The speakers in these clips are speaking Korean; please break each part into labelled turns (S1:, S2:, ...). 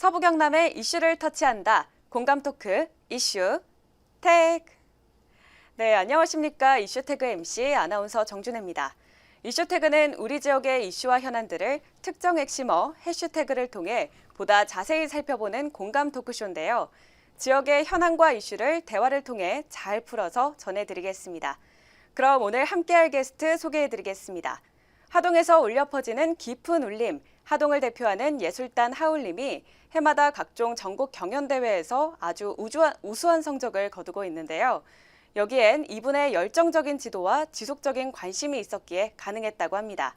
S1: 서부 경남의 이슈를 터치한다. 공감 토크 이슈 태그. 네, 안녕하십니까. 이슈 태그 MC 아나운서 정준혜입니다. 이슈 태그는 우리 지역의 이슈와 현안들을 특정 핵심어 해시태그를 통해 보다 자세히 살펴보는 공감 토크쇼인데요. 지역의 현안과 이슈를 대화를 통해 잘 풀어서 전해드리겠습니다. 그럼 오늘 함께할 게스트 소개해드리겠습니다. 하동에서 울려 퍼지는 깊은 울림, 하동을 대표하는 예술단 하울림이 해마다 각종 전국 경연대회에서 아주 우수한 성적을 거두고 있는데요. 여기엔 이분의 열정적인 지도와 지속적인 관심이 있었기에 가능했다고 합니다.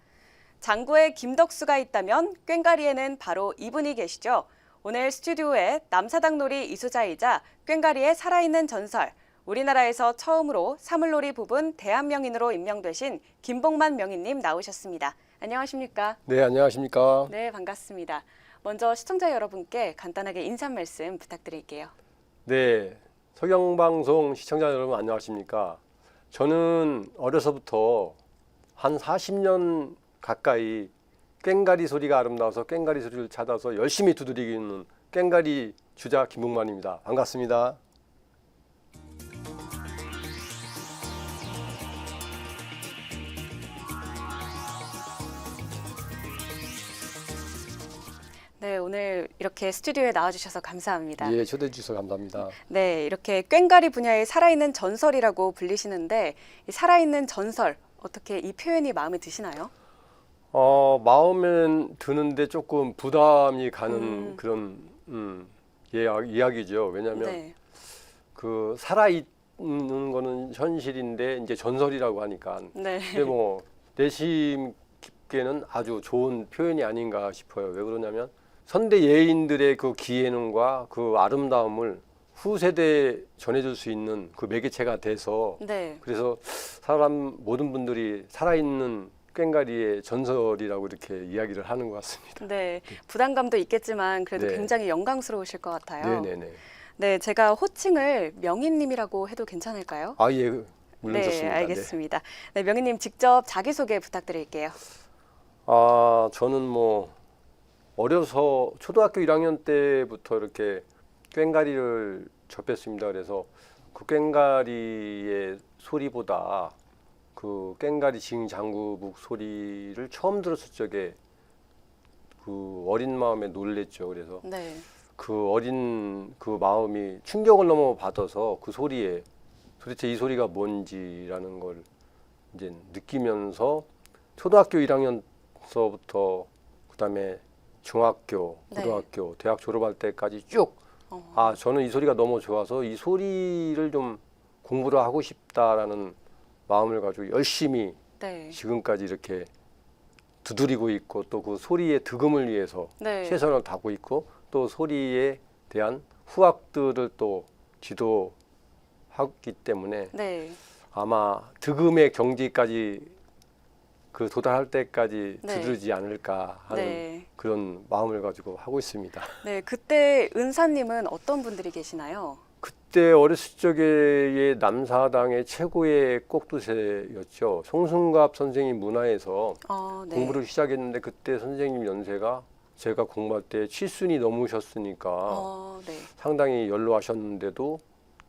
S1: 장구에 김덕수가 있다면 꽹가리에는 바로 이분이 계시죠. 오늘 스튜디오에 남사당놀이 이수자이자 꽹가리의 살아있는 전설, 우리나라에서 처음으로 사물놀이 부분 대한명인으로 임명되신 김복만 명인님 나오셨습니다. 안녕하십니까?
S2: 네, 안녕하십니까?
S1: 네, 반갑습니다. 먼저 시청자 여러분께 간단하게 인사 말씀 부탁드릴게요.
S2: 네, 서경방송 시청자 여러분 안녕하십니까? 저는 어려서부터 한 40년 가까이 꽹가리 소리가 아름다워서 꽹가리 소리를 찾아서 열심히 두드리는 꽹가리 주자 김복만입니다. 반갑습니다.
S1: 네, 오늘 이렇게 스튜디오에 나와주셔서 감사합니다.
S2: 예, 초대해 주셔서 감사합니다.
S1: 네, 이렇게 꽹가리 분야의 살아있는 전설이라고 불리시는데 이 살아있는 전설, 어떻게 이 표현이 마음에 드시나요?
S2: 마음에 드는데 조금 부담이 가는 그런 이야기죠. 왜냐하면
S1: 네.
S2: 그 살아있는 거는 현실인데 이제 전설이라고 하니까.
S1: 네.
S2: 근데 뭐 내심 깊게는 아주 좋은 표현이 아닌가 싶어요. 왜 그러냐면 선대 예인들의 그 기예능과 그 아름다움을 후세대에 전해줄 수 있는 그 매개체가 돼서
S1: 네.
S2: 그래서 모든 분들이 살아있는 꽹가리의 전설이라고 이렇게 이야기를 하는 것 같습니다.
S1: 네, 부담감도 있겠지만 그래도
S2: 네.
S1: 굉장히 영광스러우실 것 같아요.
S2: 네네네.
S1: 네, 제가 호칭을 명인님이라고 해도 괜찮을까요?
S2: 아, 예, 물론
S1: 네,
S2: 좋습니다.
S1: 알겠습니다. 네, 명인님 직접 자기소개 부탁드릴게요.
S2: 저는 뭐 어려서 초등학교 1학년 때부터 이렇게 꽹가리를 접했습니다. 그래서 그 꽹가리의 소리보다 그 꽹가리 징장구북 소리를 처음 들었을 적에 그 어린 마음에 놀랬죠. 그래서
S1: 네.
S2: 그 어린 그 마음이 충격을 넘어 받아서 그 소리에 도대체 이 소리가 뭔지라는 걸 이제 느끼면서 초등학교 1학년서부터 그다음에 중학교,
S1: 네.
S2: 고등학교, 대학 졸업할 때까지 쭉 저는 이 소리가 너무 좋아서 이 소리를 좀 공부를 하고 싶다라는 마음을 가지고 열심히
S1: 네.
S2: 지금까지 이렇게 두드리고 있고 또 그 소리의 득음을 위해서
S1: 네.
S2: 최선을 다하고 있고 또 소리에 대한 후학들을 또 지도하기 때문에
S1: 네.
S2: 아마 득음의 경지까지 그 도달할 때까지
S1: 네.
S2: 두드리지 않을까 하는
S1: 네.
S2: 그런 마음을 가지고 하고 있습니다.
S1: 네, 그때 은사님은 어떤 분들이 계시나요?
S2: 그때 어렸을 적에 남사당의 최고의 꼭두새였죠. 송승갑 선생님 문화에서
S1: 네.
S2: 공부를 시작했는데 그때 선생님 연세가 제가 공부할 때 7순이 넘으셨으니까
S1: 네.
S2: 상당히 연로하셨는데도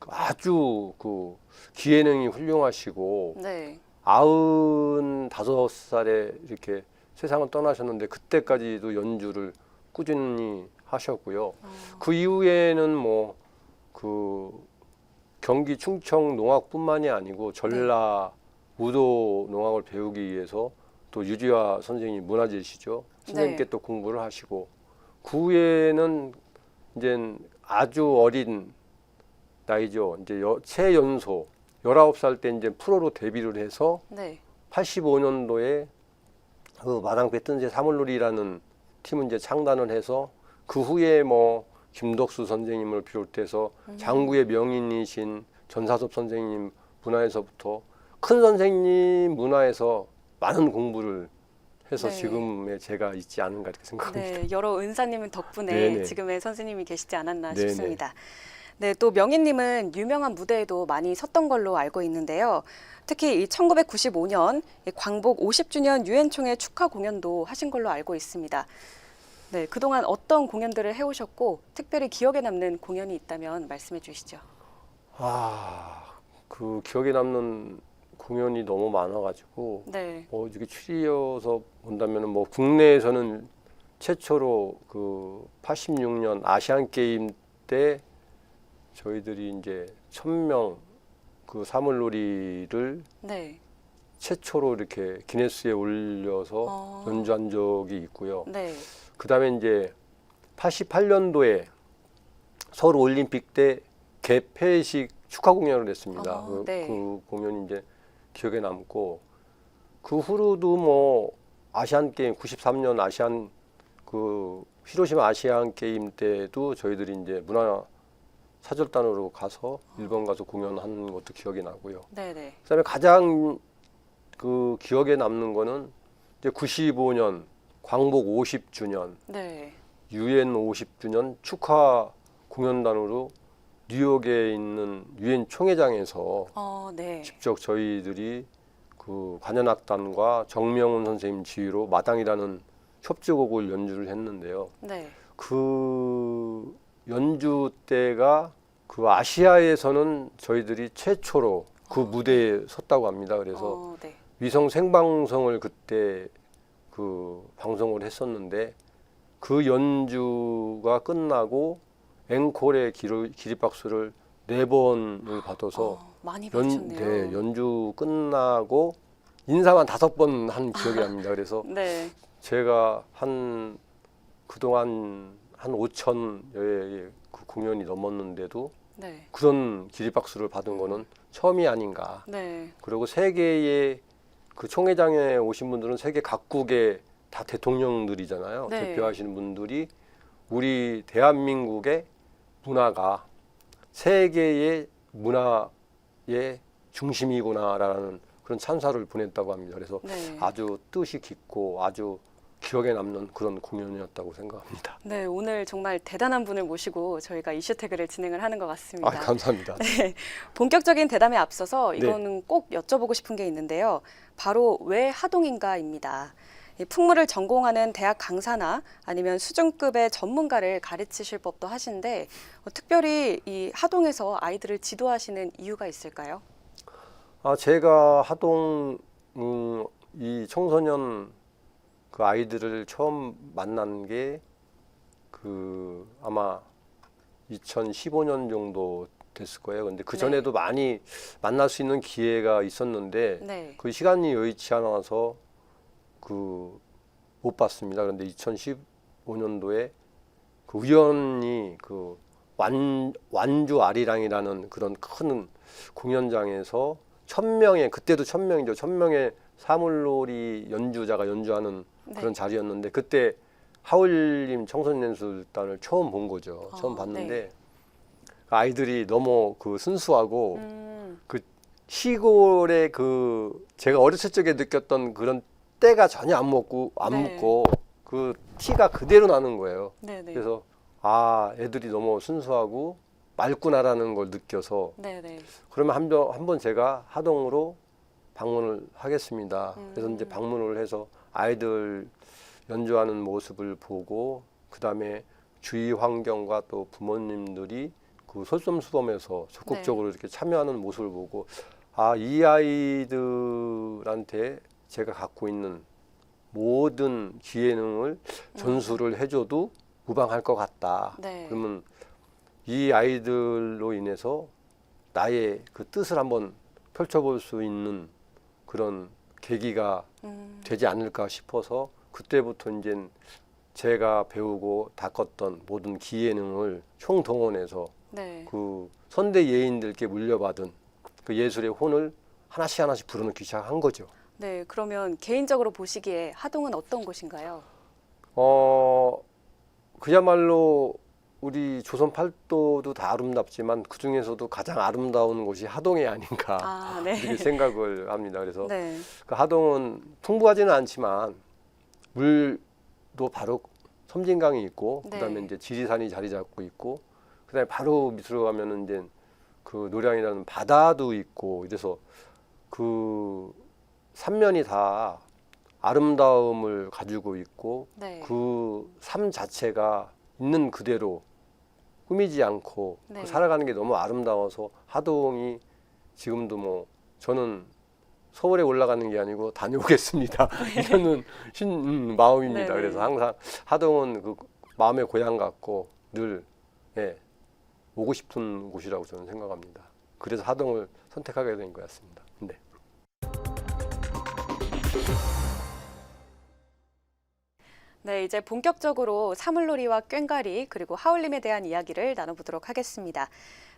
S2: 아주 그 기예능이 훌륭하시고
S1: 네.
S2: 95살에 이렇게 세상을 떠나셨는데 그때까지도 연주를 꾸준히 하셨고요. 그 이후에는 뭐 그 경기 충청 농악뿐만이 아니고 전라 우도 농악을 배우기 위해서 또 유지화 선생님 문화재시죠. 선생님께
S1: 네.
S2: 또 공부를 하시고 그 후에는 이제 아주 어린 나이죠. 이제 최연소 19살 때 이제 프로로 데뷔를 해서
S1: 네.
S2: 85년도에 그 마당 배뜬제 사물놀이라는 팀을 이제 창단을 해서 그 후에 뭐 김덕수 선생님을 비롯해서 장구의 명인이신 전사섭 선생님 문화에서부터 큰 선생님 문화에서 많은 공부를 해서
S1: 네.
S2: 지금의 제가 있지 않은가 이렇게 생각합니다.
S1: 네, 여러 은사님 덕분에
S2: 네네.
S1: 지금의 선생님이 계시지 않았나
S2: 네네.
S1: 싶습니다. 네, 또 명인님은 유명한 무대에도 많이 섰던 걸로 알고 있는데요. 특히 이 1995년 광복 50주년 유엔총회 축하 공연도 하신 걸로 알고 있습니다. 네, 그동안 어떤 공연들을 해오셨고 특별히 기억에 남는 공연이 있다면 말씀해 주시죠.
S2: 그 기억에 남는 공연이 너무 많아가지고
S1: 네,
S2: 이렇게 추리어서 본다면은 뭐 국내에서는 최초로 그 86년 아시안 게임 때 저희들이 이제 1000명 그 사물놀이를
S1: 네,
S2: 최초로 이렇게 기네스에 올려서 연주한 적이 있고요.
S1: 네,
S2: 그다음에 이제 88년도에 서울 올림픽 때 개폐식 축하 공연을 했습니다.
S1: 네.
S2: 그 공연이 이제 기억에 남고 그 후로도 뭐 아시안 게임 93년 아시안 그 히로시마 아시안 게임 때도 저희들이 이제 문화 사절단으로 가서 일본 가서 공연한 것도 기억이 나고요.
S1: 네, 네,
S2: 그다음에 가장 그 기억에 남는 거는 이제 95년 광복 50주년
S1: 네,
S2: 유엔 50주년 축하 공연단으로 뉴욕에 있는 유엔 총회장에서
S1: 네,
S2: 직접 저희들이 그 관현악단과 정명훈 선생님 지휘로 마당이라는 협주곡을 연주를 했는데요.
S1: 네,
S2: 그 연주 때가 그 아시아에서는 저희들이 최초로 그 무대에 섰다고 합니다. 그래서
S1: 네,
S2: 위성 생방송을 그때 그 방송을 했었는데 그 연주가 끝나고 앵콜의 기립박수를 4번을 받아서
S1: 많이 받으셨네요.
S2: 연주 끝나고 인사만 5번 한 기억이 납니다. 그래서
S1: 네,
S2: 제가 그동안 한 5천여의 그 공연이 넘었는데도
S1: 네,
S2: 그런 기립박수를 받은 거는 처음이 아닌가.
S1: 네,
S2: 그리고 세계의 그 총회장에 오신 분들은 세계 각국의 다 대통령들이잖아요.
S1: 네.
S2: 대표하시는 분들이 우리 대한민국의 문화가 세계의 문화의 중심이구나라는 그런 찬사를 보냈다고 합니다. 그래서
S1: 네.
S2: 아주 뜻이 깊고 아주 기억에 남는 그런 공연이었다고 생각합니다.
S1: 네, 오늘 정말 대단한 분을 모시고 저희가 이슈태그를 진행을 하는 것 같습니다.
S2: 감사합니다.
S1: 네, 본격적인 대담에 앞서서
S2: 네.
S1: 이거는 꼭 여쭤보고 싶은 게 있는데요. 바로 왜 하동인가입니다. 이 풍물을 전공하는 대학 강사나 아니면 수준급의 전문가를 가르치실 법도 하신데 특별히 이 하동에서 아이들을 지도하시는 이유가 있을까요?
S2: 제가 하동 이 청소년 그 아이들을 처음 만난 게 그 아마 2015년 정도 됐을 거예요. 근데 그 전에도 많이 만날 수 있는 기회가 있었는데
S1: 네,
S2: 그 시간이 여의치 않아서 그 못 봤습니다. 그런데 2015년도에 그 우연히 그 완주 아리랑이라는 그런 큰 공연장에서 1000명의 그때도 1000명이죠. 1000명의 사물놀이 연주자가 연주하는 그런 자리였는데 그때 하울림 청소년연수단을 처음 본 거죠. 처음 봤는데 아이들이 너무 그 순수하고 그 시골의 그 제가 어렸을 적에 느꼈던 그런 때가 전혀 안 묻고 그 티가 그대로 나는 거예요.
S1: 네, 네.
S2: 그래서 애들이 너무 순수하고 맑구나라는 걸 느껴서
S1: 네, 네.
S2: 그러면 한번 제가 하동으로 방문을 하겠습니다. 그래서 이제 방문을 해서 아이들 연주하는 모습을 보고 그다음에 주위 환경과 또 부모님들이 그 솔선수범해서 적극적으로 이렇게 참여하는 모습을 보고 이 아이들한테 제가 갖고 있는 모든 기예능을 전수를 해줘도 무방할 것 같다.
S1: 네.
S2: 그러면 이 아이들로 인해서 나의 그 뜻을 한번 펼쳐볼 수 있는 그런 계기가 되지 않을까 싶어서 그때부터 이제 제가 배우고 닦았던 모든 기예능을 총동원해서
S1: 네.
S2: 그 선대 예인들께 물려받은 그 예술의 혼을 하나씩 불어넣기 시작한 거죠.
S1: 네, 그러면 개인적으로 보시기에 하동은 어떤 곳인가요?
S2: 그야말로 우리 조선 팔도도 다 아름답지만 그 중에서도 가장 아름다운 곳이 하동이 아닌가
S1: 네.
S2: 이렇게 생각을 합니다. 그래서
S1: 네.
S2: 그 하동은 풍부하지는 않지만 물도 바로 섬진강이 있고 그다음에 이제 지리산이 자리 잡고 있고 그다음에 바로 밑으로 가면은 이제 그 노량이라는 바다도 있고 이래서 그 삼면이 다 아름다움을 가지고 있고
S1: 네.
S2: 그 삶 자체가 있는 그대로 꾸미지 않고
S1: 네.
S2: 그 살아가는 게 너무 아름다워서 하동이 지금도 뭐 저는 서울에 올라가는 게 아니고 다녀오겠습니다. 이러는 마음입니다.
S1: 네네.
S2: 그래서 항상 하동은 그 마음의 고향 같고 늘 예, 오고 싶은 곳이라고 저는 생각합니다. 그래서 하동을 선택하게 된 것 같습니다. 네.
S1: 네, 이제 본격적으로 사물놀이와 꽹과리 그리고 하울림에 대한 이야기를 나눠보도록 하겠습니다.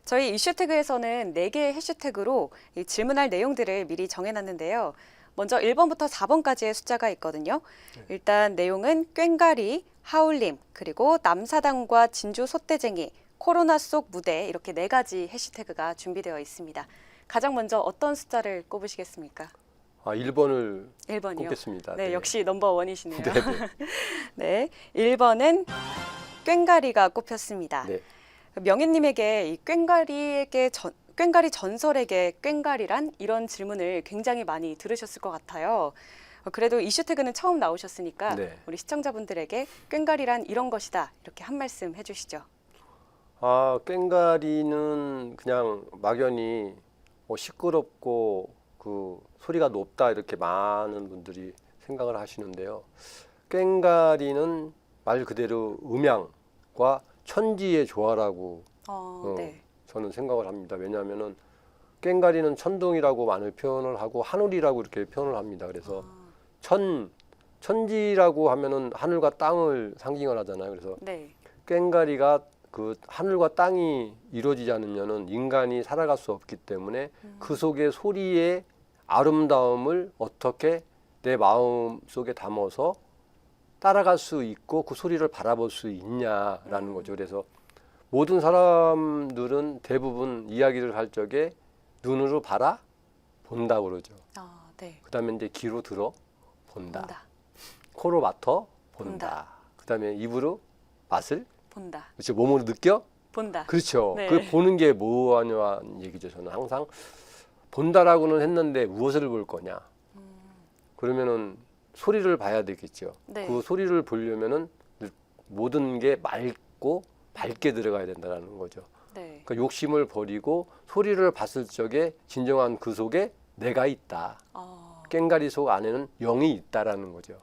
S1: 저희 이슈태그에서는 4개의 해시태그로 이 질문할 내용들을 미리 정해놨는데요. 먼저 1번부터 4번까지의 숫자가 있거든요. 일단 내용은 꽹과리, 하울림, 그리고 남사당과 진주 솥대쟁이, 코로나 속 무대 이렇게 4가지 해시태그가 준비되어 있습니다. 가장 먼저 어떤 숫자를 꼽으시겠습니까?
S2: 1번을
S1: 1번이요.
S2: 꼽겠습니다.
S1: 네,
S2: 네.
S1: 역시 넘버원이시네요.
S2: 네,
S1: 네, 1번은 꽹과리가 꼽혔습니다.
S2: 네.
S1: 명예님에게 이 꽹과리 전설에게 꽹과리란 이런 질문을 굉장히 많이 들으셨을 것 같아요. 그래도 이슈태그는 처음 나오셨으니까
S2: 네.
S1: 우리 시청자분들에게 꽹과리란 이런 것이다 이렇게 한 말씀 해주시죠.
S2: 꽹과리는 그냥 막연히 뭐 시끄럽고 그 소리가 높다 이렇게 많은 분들이 생각을 하시는데요. 꽹과리는 말 그대로 음양과 천지의 조화라고
S1: 네.
S2: 저는 생각을 합니다. 왜냐하면은 꽹과리는 천둥이라고 많이 표현을 하고 하늘이라고 이렇게 표현을 합니다. 그래서 천지라고 하면은 하늘과 땅을 상징을 하잖아요. 그래서
S1: 네.
S2: 꽹과리가 그 하늘과 땅이 이루어지지 않으면은 인간이 살아갈 수 없기 때문에 그 속에 소리의 아름다움을 어떻게 내 마음 속에 담아서 따라갈 수 있고 그 소리를 바라볼 수 있냐라는 거죠. 그래서 모든 사람들은 대부분 이야기를 할 적에 눈으로 본다 그러죠.
S1: 네.
S2: 그다음에 이제 귀로 본다.
S1: 본다.
S2: 코로 맡아 본다.
S1: 본다.
S2: 그다음에 입으로 맛을
S1: 본다.
S2: 그렇죠. 몸으로 느껴
S1: 본다.
S2: 그렇죠.
S1: 네.
S2: 그 보는 게 뭐하냐는 얘기죠. 저는 항상 본다라고는 했는데 무엇을 볼 거냐. 그러면은 소리를 봐야 되겠죠.
S1: 네.
S2: 그 소리를 보려면은 모든 게 맑고 밝게 들어가야 된다는 거죠.
S1: 네.
S2: 그러니까 욕심을 버리고 소리를 봤을 적에 진정한 그 속에 내가 있다. 꽹과리 속 안에는 영이 있다라는 거죠.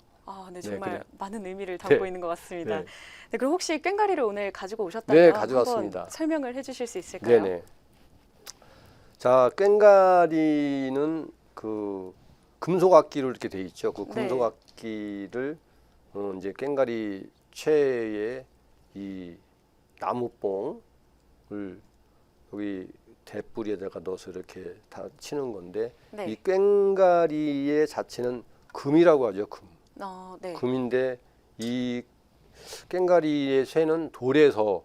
S1: 네, 정말
S2: 그냥.
S1: 많은 의미를 담고
S2: 네.
S1: 있는 것 같습니다.
S2: 네.
S1: 네, 그럼 혹시 꽹과리를 오늘 가지고 오셨다면
S2: 네, 가져왔습니다.
S1: 한번 설명을 해주실 수 있을까요?
S2: 네네. 자, 꽹과리는 그 금속악기로 이렇게 돼 있죠. 그
S1: 네.
S2: 금속악기를 이제 꽹과리 최의 이 나무뽕을 여기 대뿌리에다가 넣어서 이렇게 다 치는 건데
S1: 네.
S2: 이 꽹과리의 자체는 금이라고 하죠. 금.
S1: 네.
S2: 금인데 이 꽹과리의 쇠는 돌에서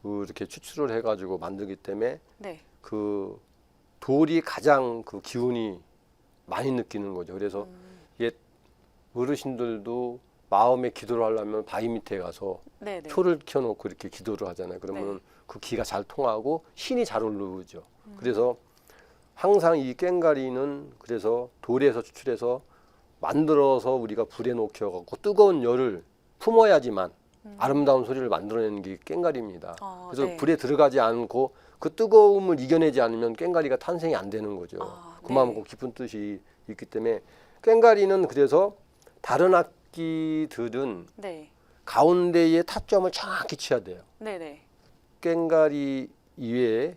S2: 이렇게 추출을 해가지고 만들기 때문에
S1: 네.
S2: 그 돌이 가장 그 기운이 많이 느끼는 거죠. 그래서 옛 어르신들도 마음의 기도를 하려면 바위 밑에 가서
S1: 네. 네.
S2: 표를 켜놓고 이렇게 기도를 하잖아요. 그러면
S1: 네.
S2: 그 기가 잘 통하고 신이 잘 올라오죠. 그래서 항상 이 꽹과리는 그래서 돌에서 추출해서 만들어서 우리가 불에 녹여갖고 뜨거운 열을 품어야지만 아름다운 소리를 만들어내는 게 꽹과리입니다. 그래서
S1: 네.
S2: 불에 들어가지 않고 그 뜨거움을 이겨내지 않으면 꽹과리가 탄생이 안 되는 거죠. 그만큼 깊은 뜻이 있기 때문에 꽹과리는 그래서 다른 악기들은
S1: 네.
S2: 가운데의 타점을 정확히 쳐야 돼요.
S1: 네.
S2: 꽹과리 이외에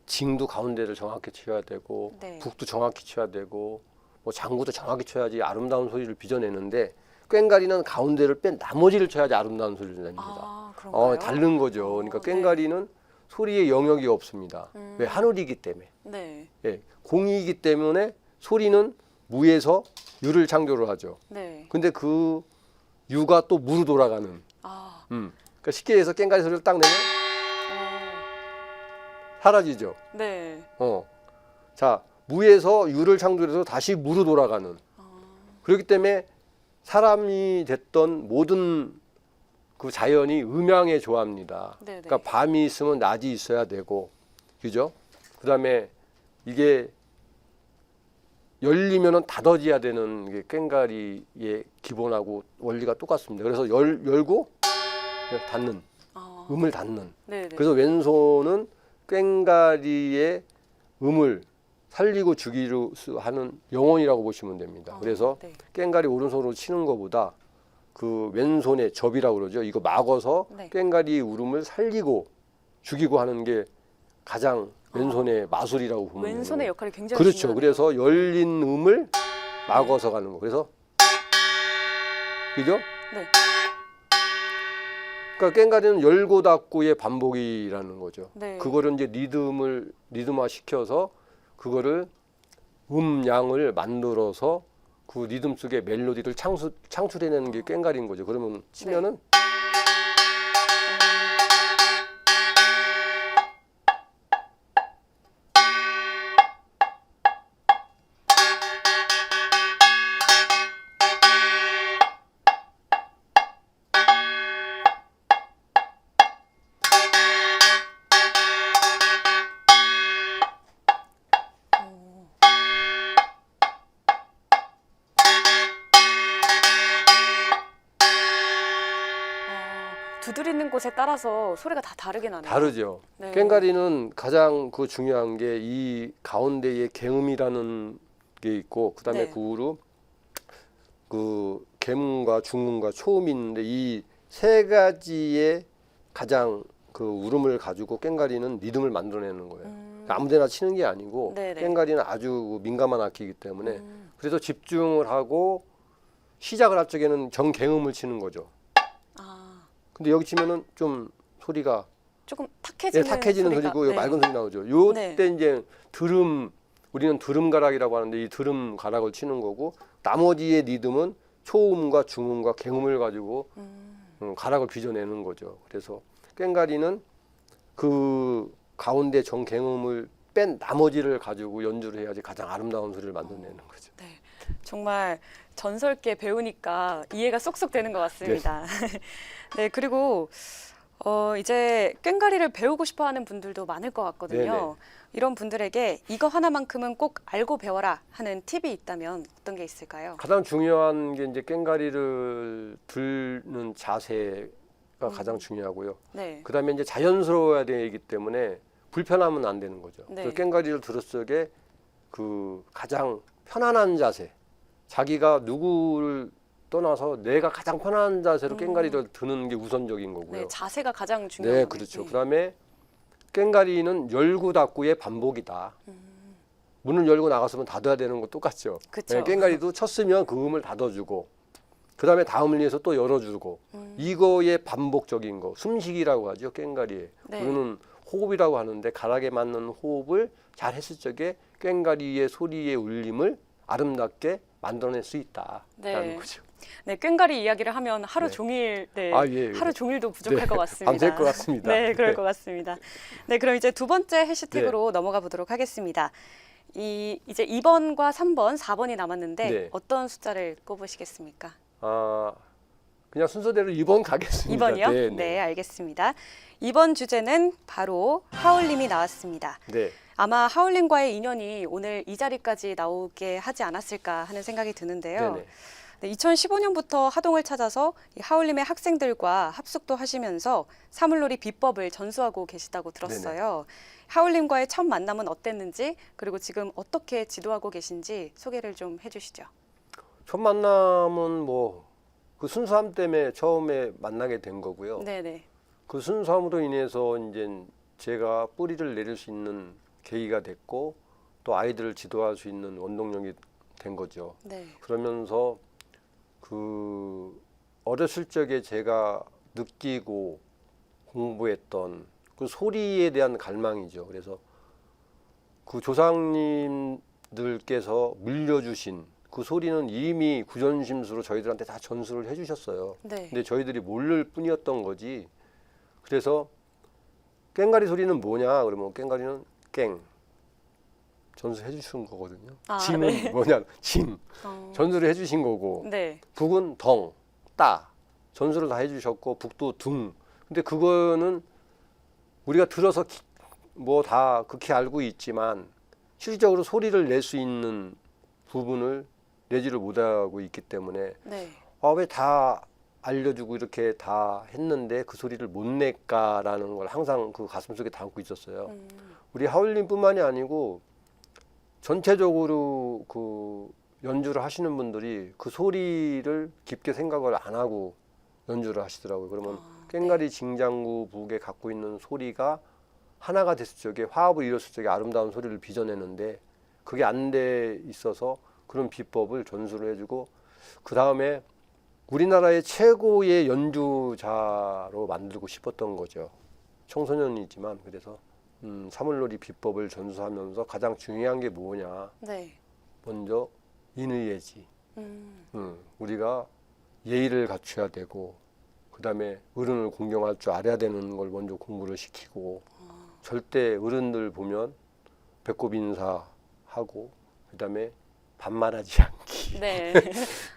S2: 징도 가운데를 정확히 쳐야 되고
S1: 네.
S2: 북도 정확히 쳐야 되고 뭐 장구도 정확히 쳐야지 아름다운 소리를 빚어내는데 꽹과리는 가운데를 뺀 나머지를 쳐야지 아름다운 소리를 냅니다.
S1: 그런가요?
S2: 다른 거죠. 그러니까
S1: 네.
S2: 꽹과리는 소리의 영역이 없습니다. 왜 하늘이기 때문에.
S1: 네.
S2: 예, 공이기 때문에 소리는 무에서 유를 창조를 하죠.
S1: 네.
S2: 근데 그 유가 또 무로 돌아가는. 그러니까 쉽게 해서 꽹과리 소리를 딱 내면 사라지죠.
S1: 네.
S2: 자, 무에서 유를 창조해서 다시 무로 돌아가는. 그렇기 때문에 사람이 됐던 모든 그 자연이 음양에 조합니다.
S1: 네네.
S2: 그러니까 밤이 있으면 낮이 있어야 되고, 그죠? 그다음에 이게 열리면은 닫아져야 되는 게 꽹과리의 기본하고 원리가 똑같습니다. 그래서 열고 닫는, 음을 닫는.
S1: 네네.
S2: 그래서 왼손은 꽹과리의 음을 살리고 죽이려 하는 영혼이라고 보시면 됩니다. 그래서
S1: 네.
S2: 꽹과리 오른손으로 치는 것보다 그 왼손의 접이라고 그러죠. 이거 막아서
S1: 네.
S2: 꽹과리의 울음을 살리고 죽이고 하는 게 가장 왼손의 마술이라고 보면 돼요.
S1: 왼손의 역할이 굉장히
S2: 그렇죠.
S1: 중요하네요.
S2: 그래서 열린 음을 막아서 가는 거. 그래서 그죠?
S1: 네.
S2: 그러니까 꽹과리는 열고 닫고의 반복이라는 거죠.
S1: 네.
S2: 그거를 이제 리듬화 시켜서 그거를 음양을 만들어서 그 리듬 속에 멜로디를 창출해내는 게 꽹과리인 거죠. 그러면 치면은
S1: 두드리는 곳에 따라서 소리가 다 다르게 나네요.
S2: 다르죠.
S1: 네.
S2: 꽹과리는 가장 그 중요한 게 이 가운데에 개음이라는 게 있고 그다음에
S1: 네.
S2: 그 후로 그 개음과 중음과 초음이 있는데 이 세 가지의 가장 그 울음을 가지고 꽹과리는 리듬을 만들어내는 거예요. 아무데나 치는 게 아니고
S1: 네네.
S2: 꽹과리는 아주 민감한 악기이기 때문에 그래서 집중을 하고 시작을 할 적에는 정개음을 치는 거죠.
S1: 아,
S2: 근데 여기 치면은 좀 소리가
S1: 조금
S2: 예,
S1: 탁해지는,
S2: 탁해지는
S1: 소리가,
S2: 소리고
S1: 네.
S2: 맑은 소리 나오죠. 요때
S1: 네.
S2: 이제 우리는 드럼 가락이라고 하는데 이 드럼 가락을 치는 거고 나머지의 리듬은 초음과 중음과 개음을 가지고 가락을 빚어내는 거죠. 그래서 꽹과리는 그 가운데 정개음을 뺀 나머지를 가지고 연주를 해야지 가장 아름다운 소리를 만들어내는 거죠.
S1: 네. 정말 전설계 배우니까 이해가 쏙쏙 되는 것 같습니다. 네, 그리고 이제 꽹과리를 배우고 싶어하는 분들도 많을 것 같거든요.
S2: 네네.
S1: 이런 분들에게 이거 하나만큼은 꼭 알고 배워라 하는 팁이 있다면 어떤 게 있을까요?
S2: 가장 중요한 게 이제 꽹과리를 들는 자세가 가장 중요하고요.
S1: 네.
S2: 그다음에 이제 자연스러워야 되기 때문에 불편하면 안 되는 거죠.
S1: 네.
S2: 그래서 꽹과리를 들었을 적에 그 가장 편안한 자세, 자기가 누구를 떠나서 내가 가장 편안한 자세로 꽹과리를 드는 게 우선적인 거고요.
S1: 네, 자세가 가장 중요해요.
S2: 네, 그렇죠. 그다음에 꽹과리는 열고 닫고의 반복이다. 문을 열고 나갔으면 닫아야 되는 거 똑같죠.
S1: 그쵸.
S2: 네, 꽹과리도 쳤으면 그 음을 닫아주고 그다음에 다음을 위해서 또 열어주고 이거의 반복적인 거, 숨쉬기라고 하죠. 꽹과리에.
S1: 네.
S2: 우리는 호흡이라고 하는데 가락에 맞는 호흡을 잘 했을 적에 꽹과리의 소리의 울림을 아름답게 만들어낼 수 있다라는
S1: 네.
S2: 거죠.
S1: 네, 꽹과리 이야기를 하면 하루
S2: 네.
S1: 종일, 네,
S2: 아, 예, 예.
S1: 하루 종일도 부족할
S2: 네,
S1: 것 같습니다.
S2: 밤샐 것 같습니다.
S1: 네, 그럴
S2: 네.
S1: 것 같습니다. 네, 그럼 이제 두 번째 해시태그로 넘어가 보도록 하겠습니다. 이제 2번과 3번, 4번이 남았는데
S2: 네.
S1: 어떤 숫자를 꼽으시겠습니까?
S2: 그냥 순서대로 2번 가겠습니다.
S1: 2번이요?
S2: 네,
S1: 네, 알겠습니다. 이번 주제는 바로 하울림이 나왔습니다.
S2: 네.
S1: 아마 하울림과의 인연이 오늘 이 자리까지 나오게 하지 않았을까 하는 생각이 드는데요.
S2: 네네.
S1: 네, 2015년부터 하동을 찾아서 이 하울림의 학생들과 합숙도 하시면서 사물놀이 비법을 전수하고 계시다고 들었어요. 하울림과의 첫 만남은 어땠는지 그리고 지금 어떻게 지도하고 계신지 소개를 좀 해주시죠.
S2: 첫 만남은 뭐 그 순수함 때문에 처음에 만나게 된 거고요.
S1: 네네.
S2: 그 순수함으로 인해서 이제 제가 뿌리를 내릴 수 있는 계기가 됐고 또 아이들을 지도할 수 있는 원동력이 된 거죠.
S1: 네.
S2: 그러면서 그 어렸을 적에 제가 느끼고 공부했던 그 소리에 대한 갈망이죠. 그래서 그 조상님들께서 물려주신 그 소리는 이미 구전심수로 저희들한테 다 전수를 해주셨어요.
S1: 네.
S2: 근데 저희들이 모를 뿐이었던 거지. 그래서 꽹과리 소리는 뭐냐? 그러면 꽹과리는 꽹 전수해 주신 거거든요.
S1: 아,
S2: 징은
S1: 네.
S2: 뭐냐? 징
S1: 어,
S2: 전수를 해주신 거고
S1: 네.
S2: 북은 덩, 따 전수를 다 해주셨고 북도 둥. 근데 그거는 우리가 들어서 뭐 다 극히 알고 있지만 실질적으로 소리를 낼 수 있는 부분을 내지를 못하고 있기 때문에
S1: 네.
S2: 왜 다 알려주고 이렇게 다 했는데 그 소리를 못 낼까라는 걸 항상 그 가슴속에 담고 있었어요. 우리 하울림뿐만이 아니고 전체적으로 그 연주를 하시는 분들이 그 소리를 깊게 생각을 안 하고 연주를 하시더라고요. 그러면 꽹과리 징장구 북에 갖고 있는 소리가 하나가 됐을 적에 화합을 이뤘을 적에 아름다운 소리를 빚어내는데 그게 안 돼 있어서 그런 비법을 전수를 해주고 그 다음에 우리나라의 최고의 연주자로 만들고 싶었던 거죠. 청소년이지만 그래서 사물놀이 비법을 전수하면서 가장 중요한 게 뭐냐.
S1: 네.
S2: 먼저 인의예지. 우리가 예의를 갖춰야 되고 그 다음에 어른을 공경할 줄 알아야 되는 걸 먼저 공부를 시키고 절대 어른들 보면 배꼽 인사하고 그 다음에 반말하지 않기.
S1: 네.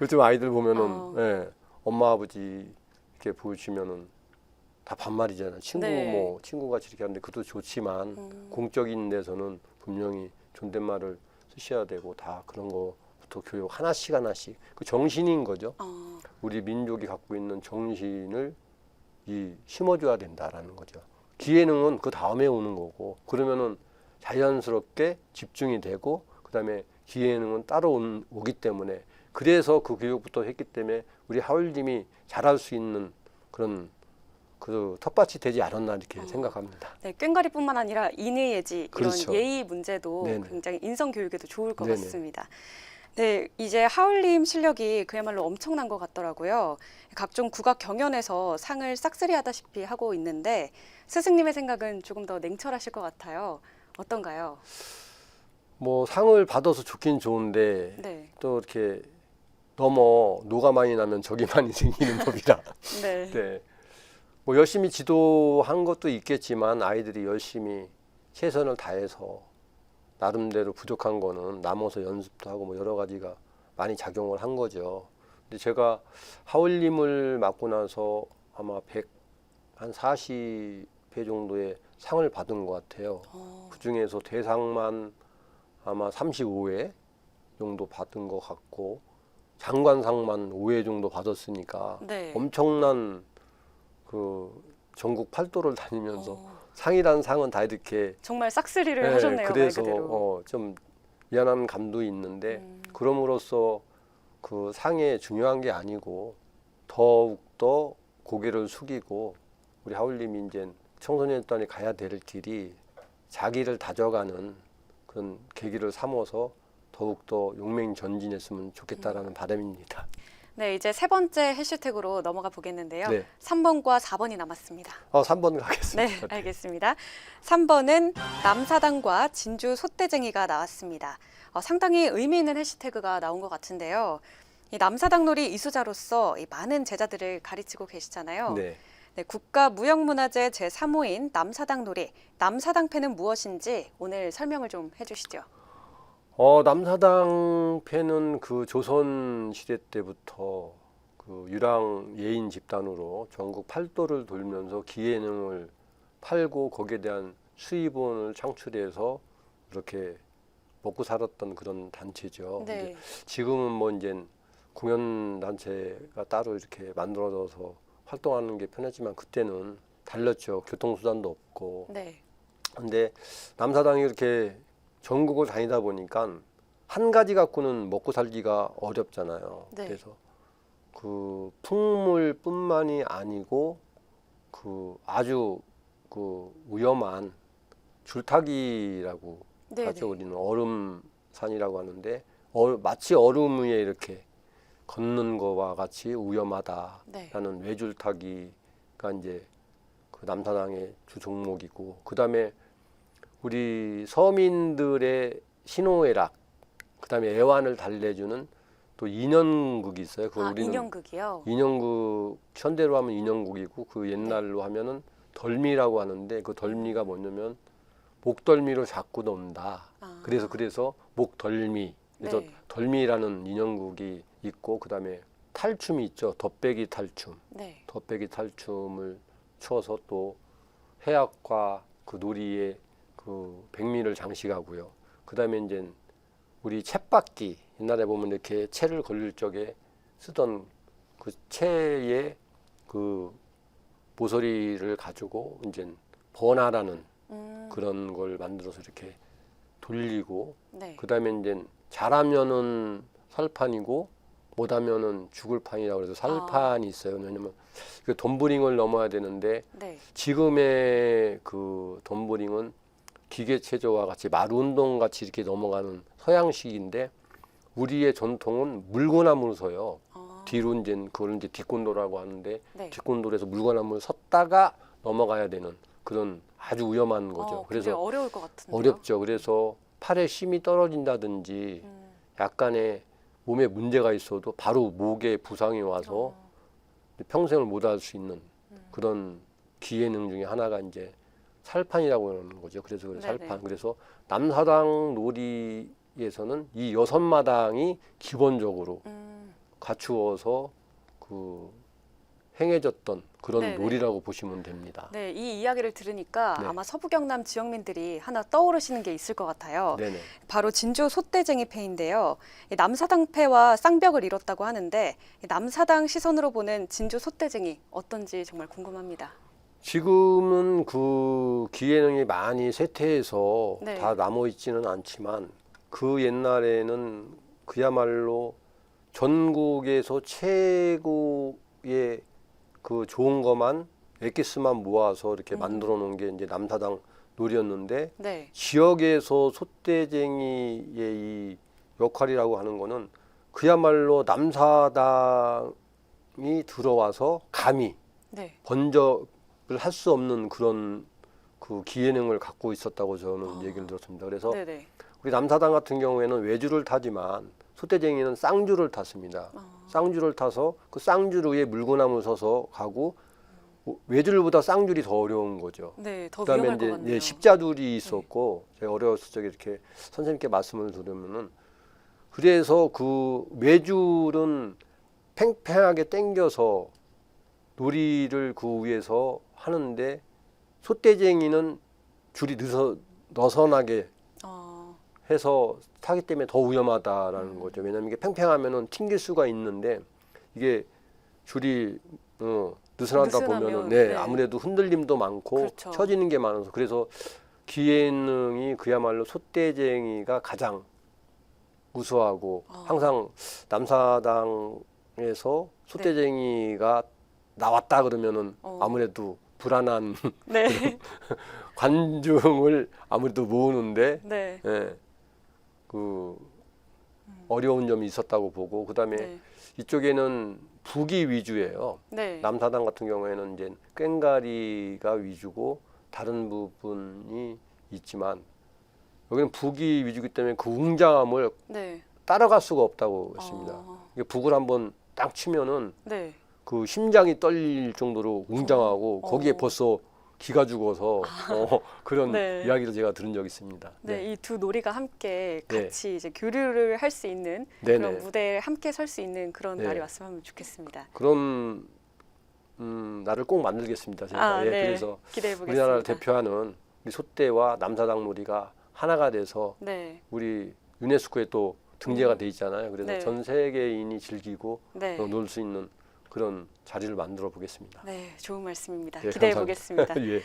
S2: 요즘 아이들 보면은 예, 엄마 아버지 이렇게 보시면은 다 반말이잖아요.
S1: 네.
S2: 뭐 친구같이 이렇게 하는데 그것도 좋지만 공적인 데서는 분명히 존댓말을 쓰셔야 되고 다 그런 거부터 교육 하나씩 그 정신인 거죠. 우리 민족이 갖고 있는 정신을 심어줘야 된다라는 거죠. 기예능은 그 다음에 오는 거고 그러면은 자연스럽게 집중이 되고 그 다음에 기예능은 따로 오기 때문에 그래서 그 교육부터 했기 때문에 우리 하울림이 잘할 수 있는 그런 그 텃밭이 되지 않았나 이렇게 생각합니다.
S1: 네, 꽹과리뿐만 아니라 인의예지 이런
S2: 그렇죠.
S1: 예의 문제도
S2: 네네.
S1: 굉장히 인성 교육에도 좋을 것
S2: 네네.
S1: 같습니다. 네, 이제 하울림 실력이 그야말로 엄청난 것 같더라고요. 각종 국악 경연에서 상을 싹쓸이하다시피 하고 있는데 스승님의 생각은 조금 더 냉철하실 것 같아요. 어떤가요?
S2: 뭐 상을 받아서 좋긴 좋은데
S1: 네,
S2: 또 이렇게 너무 노가 많이 나면 적이 많이 생기는 법이라.
S1: 네,
S2: 네. 뭐 열심히 지도한 것도 있겠지만 아이들이 열심히 최선을 다해서 나름대로 부족한 거는 남아서 연습도 하고 뭐 여러 가지가 많이 작용을 한 거죠. 근데 제가 하울림을 맡고 나서 아마 40회 정도의 상을 받은 것 같아요. 그 중에서 대상만 아마 35회 정도 받은 것 같고 장관상만 5회 정도 받았으니까
S1: 네.
S2: 엄청난 그 전국 팔도를 다니면서 상이란 상은 다 이렇게
S1: 정말 싹쓸이를
S2: 네,
S1: 하셨네요, 말
S2: 그래서
S1: 그대로.
S2: 좀 미안한 감도 있는데 그럼으로써 그 상에 중요한 게 아니고 더욱더 고개를 숙이고 우리 하울림이 이제 청소년단에 가야 될 길이 자기를 다져가는 그런 계기를 삼아서 더욱더 용맹전진했으면 좋겠다라는 바람입니다.
S1: 네, 이제 세 번째 해시태그로 넘어가 보겠는데요.
S2: 네.
S1: 3번과 4번이 남았습니다.
S2: 3번
S1: 네,
S2: 가겠습니다.
S1: 알겠습니다. 3번은 남사당과 진주 솥대쟁이가 나왔습니다. 상당히 의미 있는 해시태그가 나온 것 같은데요. 이 남사당 놀이 이수자로서 이 많은 제자들을 가르치고 계시잖아요.
S2: 네.
S1: 네, 국가무형문화재 제3호인 남사당 놀이, 남사당패는 무엇인지 오늘 설명을 좀 해주시죠.
S2: 남사당패는 그 조선 시대 때부터 그 유랑 예인 집단으로 전국 팔도를 돌면서 기예능을 팔고 거기에 대한 수입원을 창출해서 이렇게 먹고 살았던 그런 단체죠.
S1: 네.
S2: 근데 지금은 뭐 이제 공연 단체가 따로 이렇게 만들어져서 활동하는 게 편하지만 그때는 달랐죠. 교통수단도 없고.
S1: 네.
S2: 근데 남사당이 이렇게 전국을 다니다 보니까 한 가지 갖고는 먹고 살기가 어렵잖아요.
S1: 네.
S2: 그래서 그 풍물뿐만이 아니고 그 아주 그 위험한 줄타기라고
S1: 네,
S2: 하죠.
S1: 네.
S2: 우리는 얼음산이라고 하는데 마치 얼음 위에 이렇게 걷는 거와 같이 위험하다라는
S1: 네.
S2: 외줄타기가 이제 그 남사당의 주 종목이고 그 다음에 우리 서민들의 신호애락, 그다음에 애완을 달래주는 또 인형극이 있어요. 그 우리는
S1: 인형극이요?
S2: 인형극 현대로 하면 인형극이고 그 옛날로 하면은 덜미라고 하는데 그 덜미가 뭐냐면 목덜미로 잡고 논다. 그래서 목덜미. 그래서
S1: 네.
S2: 덜미라는 인형극이 있고 그다음에 탈춤이 있죠. 덧배기 탈춤.
S1: 네.
S2: 덧배기 탈춤을 추어서 또 해악과 그 놀이에 그 백미를 장식하고요. 그다음에 이제 우리 쳇바퀴 옛날에 보면 이렇게 채를 걸릴 적에 쓰던 그 채의 그 모서리를 가지고 이제 번화라는 그런 걸 만들어서 이렇게 돌리고
S1: 네.
S2: 그다음에 이제 잘하면은 살판이고 못하면은 죽을 판이라고 그래서 살판이 있어요. 왜냐면 그 덤블링을 넘어야 되는데
S1: 네.
S2: 지금의 그 덤블링은 기계 체조와 같이 말 운동 같이 이렇게 넘어가는 서양식인데 우리의 전통은 물고나무를 서요. 뒤로 이제 그걸 이제 뒷곤도라고 하는데
S1: 네.
S2: 뒷곤도에서 물고나무를 섰다가 넘어가야 되는 그런 아주 위험한 거죠.
S1: 굉장히
S2: 그래서
S1: 어려울 것 같은데요.
S2: 어렵죠. 그래서 팔에 힘이 떨어진다든지 약간의 몸에 문제가 있어도 바로 목에 부상이 와서 평생을 못 할 수 있는 그런 기예능 중에 하나가 이제 살판이라고 하는 거죠. 그래서
S1: 네네.
S2: 살판. 그래서 남사당 놀이에서는 이 6마당이 기본적으로 갖추어서 그 행해졌던 그런
S1: 네네.
S2: 놀이라고 보시면 됩니다.
S1: 네, 이 이야기를 들으니까
S2: 네.
S1: 아마 서부 경남 지역민들이 하나 떠오르시는 게 있을 것 같아요.
S2: 네네.
S1: 바로 진주 솥대쟁이 패인데요. 이 남사당 패와 쌍벽을 이뤘다고 하는데 이 남사당 시선으로 보는 진주 솥대쟁이 어떤지 정말 궁금합니다.
S2: 지금은 그 기예능이 많이 쇠퇴해서
S1: 네.
S2: 다 남아 있지는 않지만 그 옛날에는 그야말로 전국에서 최고의 그 좋은 것만 엑기스만 모아서 이렇게 만들어 놓은 게 이제 남사당 놀이였는데
S1: 네.
S2: 지역에서 솥대쟁이의 이 역할이라고 하는 거는 그야말로 남사당이 들어와서 감히
S1: 네.
S2: 번적을 할 수 없는 그런 그 기예능을 갖고 있었다고 저는 얘기를 들었습니다. 그래서
S1: 네네.
S2: 우리 남사당 같은 경우에는 외주를 타지만 솥대쟁이는 쌍주를 탔습니다. 쌍주를 타서 그 쌍주 위에 물고나무 서서 가고 외줄보다 쌍줄이 더 어려운 거죠.
S1: 네, 더
S2: 그다음에
S1: 위험할 것
S2: 이제
S1: 같네요.
S2: 십자줄이 있었고 제가 어려웠을 적에 이렇게 선생님께 말씀을 드리면은 그래서 그 외줄은 팽팽하게 당겨서 놀이를 그 위에서 하는데 솥대쟁이는 줄이 너선하게 해서 타기 때문에 더 위험하다라는 거죠. 왜냐하면 이게 팽팽하면은 튕길 수가 있는데 이게 줄이 느슨하다
S1: 느슨하면,
S2: 보면은
S1: 네.
S2: 아무래도 흔들림도 많고
S1: 그렇죠.
S2: 처지는 게 많아서 그래서 기예능이 그야말로 솥대쟁이가 가장 우수하고 항상 남사당에서 솥대쟁이가 나왔다 그러면은 아무래도 불안한
S1: 네.
S2: 관중을 아무래도 모으는데
S1: 네.
S2: 예, 그 어려운 점이 있었다고 보고 그다음에
S1: 네.
S2: 이쪽에는 북이 위주예요.
S1: 네.
S2: 남사당 같은 경우에는 이제 꽹가리가 위주고 다른 부분이 있지만 여기는 북이 위주이기 때문에 그 웅장함을
S1: 네.
S2: 따라갈 수가 없다고 했습니다. 이게 북을 한번 딱 치면은
S1: 네.
S2: 그 심장이 떨릴 정도로 웅장하고 거기에 벌써 기가 죽어서 그런
S1: 네.
S2: 이야기를 제가 들은 적이 있습니다.
S1: 네, 이 두 놀이가 함께
S2: 네.
S1: 같이 이제 교류를 할 수 있는
S2: 네네.
S1: 그런 무대에 함께 설 수 있는 그런
S2: 네.
S1: 날이 왔으면 좋겠습니다.
S2: 그런 날을 꼭 만들겠습니다. 제가. 예,
S1: 네.
S2: 그래서
S1: 기대해 보겠습니다.
S2: 우리나라를 대표하는 우리 솥대와 남사당 놀이가 하나가 돼서
S1: 네.
S2: 우리 유네스코에 또 등재가 돼 있잖아요. 그래서
S1: 네.
S2: 전 세계인이 즐기고
S1: 네.
S2: 놀 수 있는 그런 자리를 만들어 보겠습니다.
S1: 네, 좋은 말씀입니다.
S2: 예,
S1: 기대해
S2: 감사합니다.
S1: 보겠습니다.
S2: 예,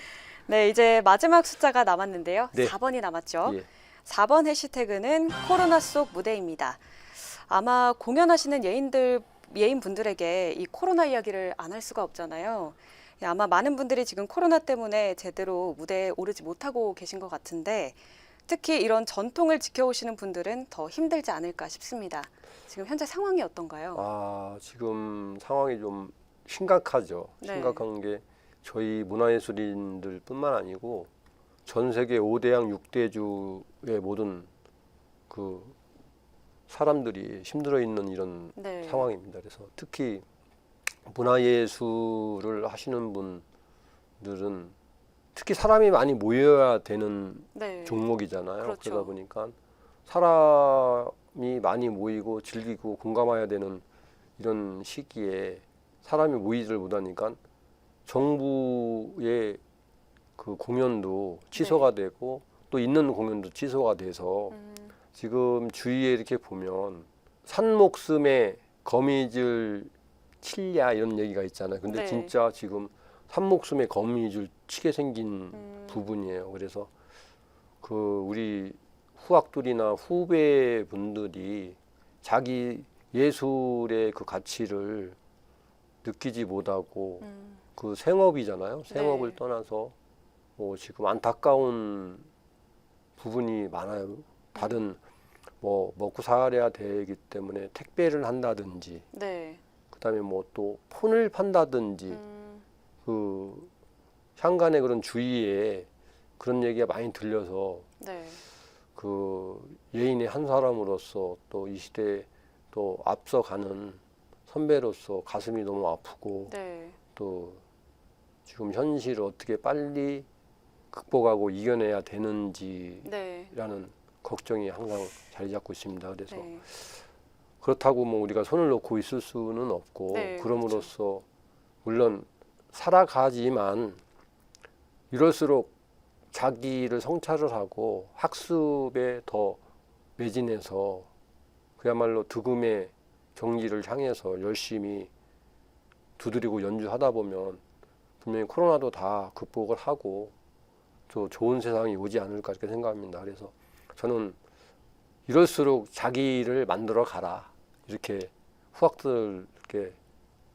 S1: 네, 이제 마지막 숫자가 남았는데요.
S2: 네.
S1: 4번이 남았죠.
S2: 예.
S1: 4번 해시태그는 코로나 속 무대입니다. 아마 공연하시는 예인분들에게 이 코로나 이야기를 안 할 수가 없잖아요. 아마 많은 분들이 지금 코로나 때문에 제대로 무대에 오르지 못하고 계신 것 같은데 특히 이런 전통을 지켜오시는 분들은 더 힘들지 않을까 싶습니다. 지금 현재 상황이 어떤가요?
S2: 지금 상황이 좀 심각하죠.
S1: 네.
S2: 심각한 게 저희 문화예술인들뿐만 아니고 전 세계 5대양 6대주의 모든 그 사람들이 힘들어 있는 이런
S1: 네.
S2: 상황입니다. 그래서 특히 문화예술을 하시는 분들은 특히 사람이 많이 모여야 되는
S1: 네.
S2: 종목이잖아요.
S1: 그렇죠.
S2: 그러다 보니까 사람이 많이 모이고 즐기고 공감해야 되는 이런 시기에 사람이 모이지를 못하니까 정부의 그 공연도 취소가 되고 또 있는 공연도 취소가 돼서 지금 주위에 이렇게 보면 산목숨에 거미줄 칠냐 이런 얘기가 있잖아요. 근데
S1: 네.
S2: 진짜 지금 산목숨에 거미줄 치게 생긴 부분이에요. 그래서 그 우리 후학들이나 후배분들이 자기 예술의 그 가치를 느끼지 못하고 그 생업이잖아요. 생업을
S1: 네.
S2: 떠나서 뭐 지금 안타까운 부분이 많아요. 다른 뭐 먹고 살아야 되기 때문에 택배를 한다든지
S1: 네.
S2: 그다음에 뭐 또 폰을 판다든지 그 향간의 그런 주위에 그런 얘기가 많이 들려서
S1: 네.
S2: 그 예인의 한 사람으로서 또 이 시대에 또 앞서가는 선배로서 가슴이 너무 아프고
S1: 네.
S2: 또 지금 현실을 어떻게 빨리 극복하고 이겨내야 되는지라는
S1: 네.
S2: 걱정이 항상 자리 잡고 있습니다. 그래서
S1: 네.
S2: 그렇다고 뭐 우리가 손을 놓고 있을 수는 없고
S1: 네,
S2: 그럼으로써 물론 살아가지만 이럴수록 자기를 성찰을 하고 학습에 더 매진해서 그야말로 득음의 경지를 향해서 열심히 두드리고 연주하다 보면 분명히 코로나도 다 극복을 하고 또 좋은 세상이 오지 않을까 이렇게 생각합니다. 그래서 저는 이럴수록 자기를 만들어 가라 이렇게 후학들에게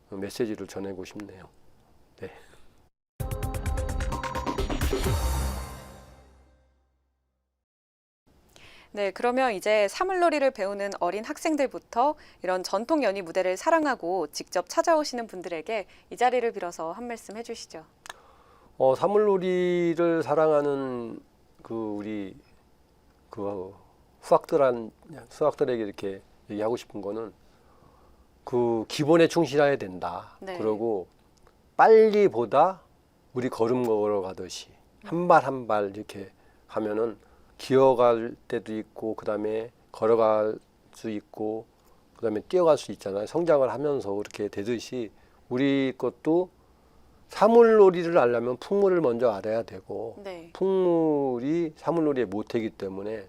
S2: 메시지를 전하고 싶네요. 네.
S1: 네, 그러면 이제 사물놀이를 배우는 어린 학생들부터 이런 전통 연희 무대를 사랑하고 직접 찾아오시는 분들에게 이 자리를 빌어서 한 말씀 해주시죠.
S2: 사물놀이를 사랑하는 그 우리 그 수학들에게 이렇게 얘기하고 싶은 거는 그 기본에 충실해야 된다.
S1: 네.
S2: 그리고 빨리보다 우리 걸음 걸어가듯이 한 발 한 발 이렇게 가면은 기어갈 때도 있고 그다음에 걸어갈 수 있고 그다음에 뛰어갈 수 있잖아요. 성장을 하면서 그렇게 되듯이 우리 것도 사물놀이를 하려면 풍물을 먼저 알아야 되고
S1: 네.
S2: 풍물이 사물놀이의 모태이기 때문에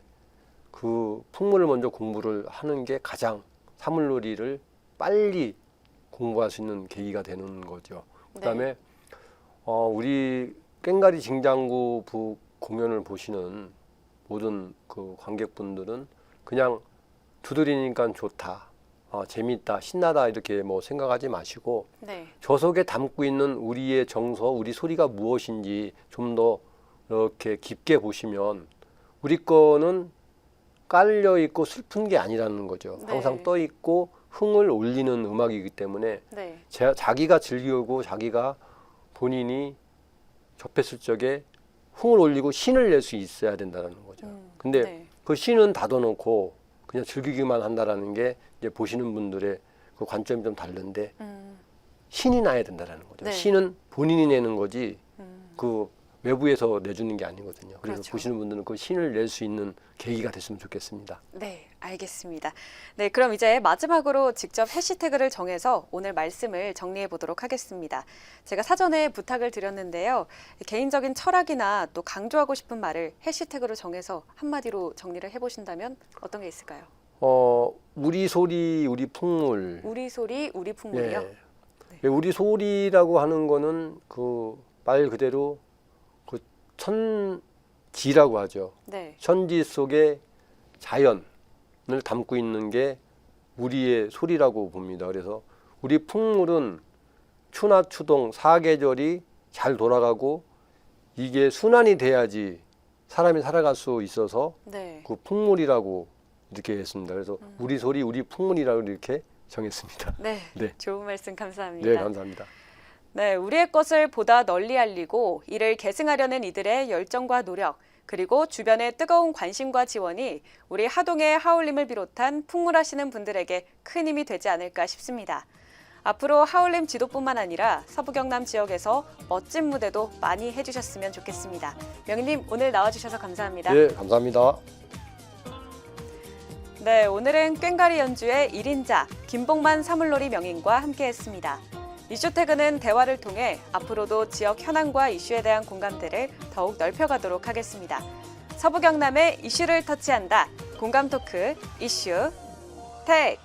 S2: 그 풍물을 먼저 공부를 하는 게 가장 사물놀이를 빨리 공부할 수 있는 계기가 되는 거죠. 그다음에 우리 꽹가리 징장구 부 공연을 보시는 모든 그 관객분들은 그냥 두드리니까 좋다, 재밌다, 신나다 이렇게 뭐 생각하지 마시고
S1: 네.
S2: 저 속에 담고 있는 우리의 정서, 우리 소리가 무엇인지 좀 더 이렇게 깊게 보시면 우리 거는 깔려 있고 슬픈 게 아니라는 거죠.
S1: 네.
S2: 항상 떠 있고 흥을 올리는 음악이기 때문에
S1: 네.
S2: 자기가 즐기고 자기가 본인이 접했을 적에 흥을 올리고 신을 낼 수 있어야 된다는 거죠. 근데
S1: 네.
S2: 그 신은 닫아놓고 그냥 즐기기만 한다라는 게 이제 보시는 분들의 그 관점이 좀 다른데 신이 나야 된다라는 거죠.
S1: 네.
S2: 신은 본인이 내는 거지
S1: 음.
S2: 그 외부에서 내주는 게 아니거든요. 그래서
S1: 그렇죠.
S2: 보시는 분들은 그 신을 낼 수 있는 계기가 됐으면 좋겠습니다.
S1: 네, 알겠습니다. 네, 그럼 이제 마지막으로 직접 해시태그를 정해서 오늘 말씀을 정리해 보도록 하겠습니다. 제가 사전에 부탁을 드렸는데요. 개인적인 철학이나 또 강조하고 싶은 말을 해시태그로 정해서 한마디로 정리를 해보신다면 어떤 게 있을까요?
S2: 우리 소리, 우리 풍물.
S1: 우리 소리, 우리 풍물이요?
S2: 예, 우리 소리라고 하는 거는 그 말 그대로 그 천지라고 하죠.
S1: 네.
S2: 천지 속에 자연을 담고 있는 게 우리의 소리라고 봅니다. 그래서 우리 풍물은 추나 추동 사계절이 잘 돌아가고 이게 순환이 돼야지 사람이 살아갈 수 있어서
S1: 네.
S2: 그 풍물이라고 이렇게 했습니다. 그래서 우리 소리, 우리 풍물이라고 이렇게 정했습니다.
S1: 네.
S2: 네.
S1: 좋은 말씀 감사합니다.
S2: 네, 감사합니다.
S1: 네, 우리의 것을 보다 널리 알리고 이를 계승하려는 이들의 열정과 노력, 그리고 주변의 뜨거운 관심과 지원이 우리 하동의 하울림을 비롯한 풍물하시는 분들에게 큰 힘이 되지 않을까 싶습니다. 앞으로 하울림 지도뿐만 아니라 서부경남 지역에서 멋진 무대도 많이 해주셨으면 좋겠습니다. 명희님, 오늘 나와주셔서 감사합니다.
S2: 네, 감사합니다.
S1: 네, 오늘은 꽹가리 연주의 1인자 김봉만 사물놀이 명인과 함께했습니다. 이슈태그는 대화를 통해 앞으로도 지역 현안과 이슈에 대한 공감대를 더욱 넓혀가도록 하겠습니다. 서부경남의 이슈를 터치한다. 공감 토크 이슈 택.